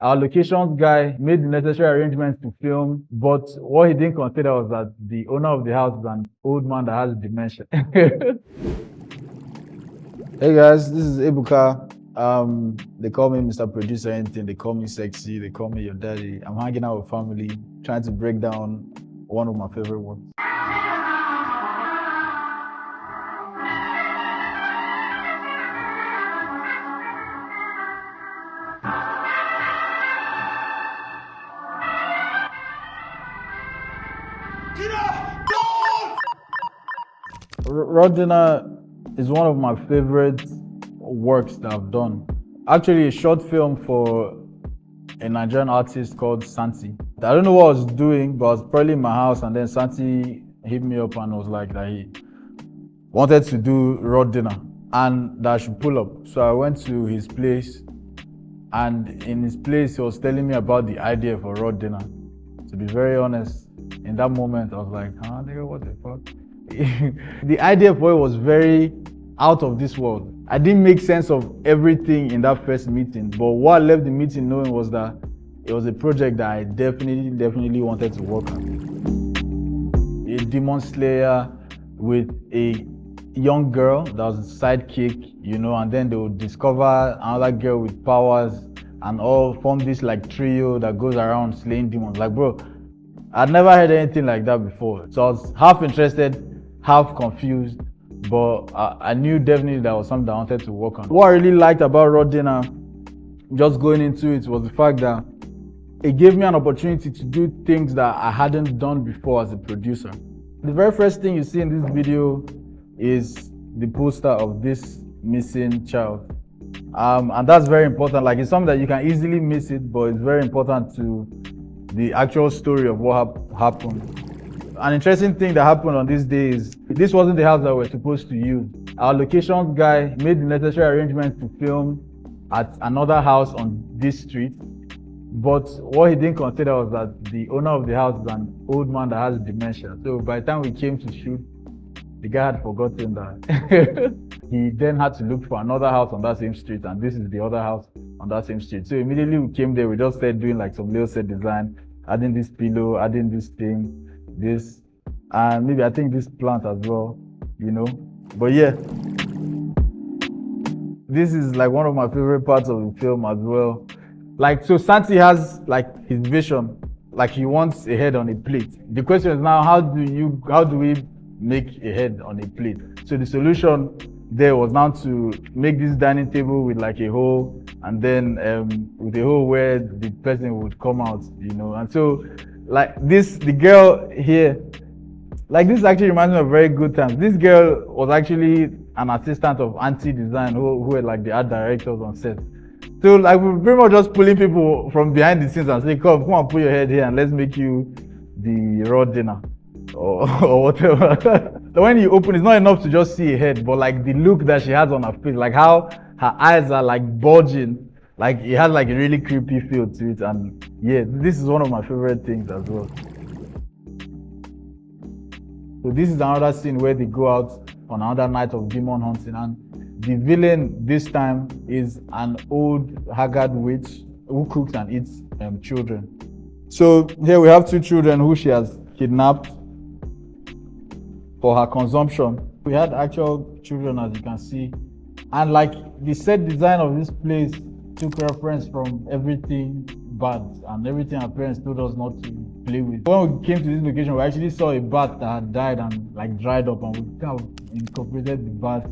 Our locations guy made the necessary arrangements to film, but what he didn't consider was that the owner of the house is an old man that has dementia. Hey guys, this is Ebuka. They call me Mr. Producer anything, they call me sexy, they call me your daddy. I'm hanging out with family, trying to break down one of my favorite works. Raw Dinner is one of my favorite works that I've done. Actually, a short film for a Nigerian artist called Santi. I don't know what I was doing, but I was probably in my house, and then Santi hit me up and was like that he wanted to do Raw Dinner and that I should pull up. So I went to his place, and in his place he was telling me about the idea for Raw Dinner. To be very honest, in that moment I was like, huh, nigga, what the fuck? The idea for it was very out of this world. I didn't make sense of everything in that first meeting, but what I left the meeting knowing was that it was a project that I definitely wanted to work on. A demon slayer with a young girl that was a sidekick, you know, and then they would discover another girl with powers and all form this like trio that goes around slaying demons. Like, bro, I'd never heard anything like that before. So I was half interested, half confused, but I knew definitely that was something I wanted to work on. What I really liked about Raw Dinner, just going into it, was the fact that it gave me an opportunity to do things that I hadn't done before as a producer. The very first thing you see in this video is the poster of this missing child. And that's very important. Like, it's something that you can easily miss it, but it's very important to the actual story of what happened. An interesting thing that happened on this day is this wasn't the house that we're supposed to use. Our locations guy made the necessary arrangements to film at another house on this street, but what he didn't consider was that the owner of the house is an old man that has dementia. So by the time we came to shoot, the guy had forgotten that. He then had to look for another house on that same street, and this is the other house on that same street. So immediately we came there, we just started doing like some little set design, adding this pillow, adding this thing, this, and maybe I think this plant as well, you know. But yeah, this is like one of my favorite parts of the film as well. Like, so Santi has like his vision, like he wants a head on a plate. The question is now, how do we make a head on a plate? So the solution there was now to make this dining table with like a hole, and then with a hole where the person would come out, you know. And so like this, the girl here, like this actually reminds me of very good times. This girl was actually an assistant of Auntie Design who were like the art directors on set. So like we're pretty much just pulling people from behind the scenes and say, come and put your head here and let's make you the Raw Dinner or whatever. When you open, it's not enough to just see a head, but like the look that she has on her face, like how her eyes are like bulging, like it has like a really creepy feel to it. And yeah, this is one of my favorite things as well. So this is another scene where they go out on another night of demon hunting, and the villain this time is an old haggard witch who cooks and eats children. So here we have two children who she has kidnapped for her consumption. We had actual children, as you can see, and like the set design of this place took reference from everything bad and everything our parents told us not to play with. When we came to this location, we actually saw a bat that had died and like dried up, and we kind of incorporated the bat,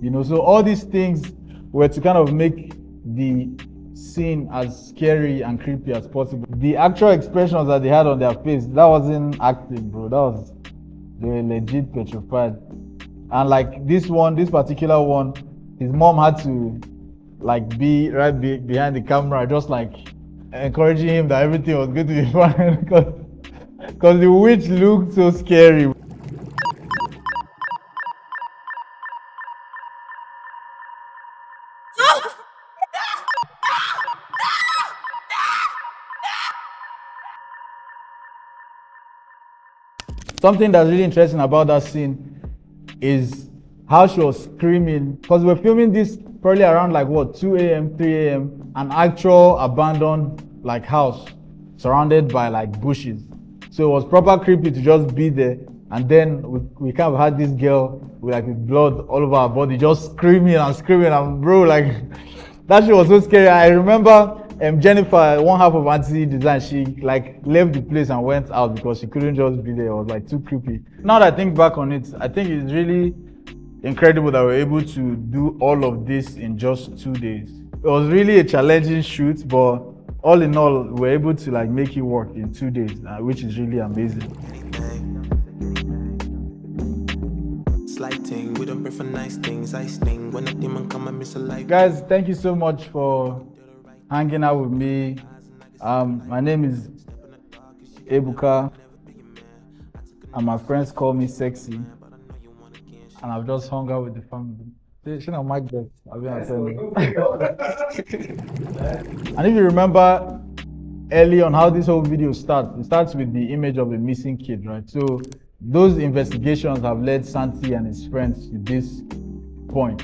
you know. So all these things were to kind of make the scene as scary and creepy as possible. The actual expressions that they had on their face, that wasn't acting, bro. They were legit petrified. And like this particular one, his mom had to like be right behind the camera, just like encouraging him that everything was going to be fine, because the witch looked so scary. Something that's really interesting about that scene is how she was screaming, because we're filming this probably around like what, 2 a.m., 3 a.m., an actual abandoned like house surrounded by like bushes. So it was proper creepy to just be there. And then we kind of had this girl with like with blood all over her body, just screaming. And bro, like that shit was so scary. I remember Jennifer, one half of Auntie Design, she like left the place and went out because she couldn't just be there. It was like too creepy. Now that I think back on it, I think it's really incredible that we're able to do all of this in just 2 days. It was really a challenging shoot, but all in all, we're able to like make it work in 2 days, which is really amazing. We don't pray for nice things. I sting when a demon come and miss a life. Guys, thank you so much for hanging out with me. My name is Ebuka, and my friends call me sexy. And I've just hung out with the family. Shouldn't have mic that. I've been And if you remember early on how this whole video starts, it starts with the image of a missing kid, right? So those investigations have led Santi and his friends to this point.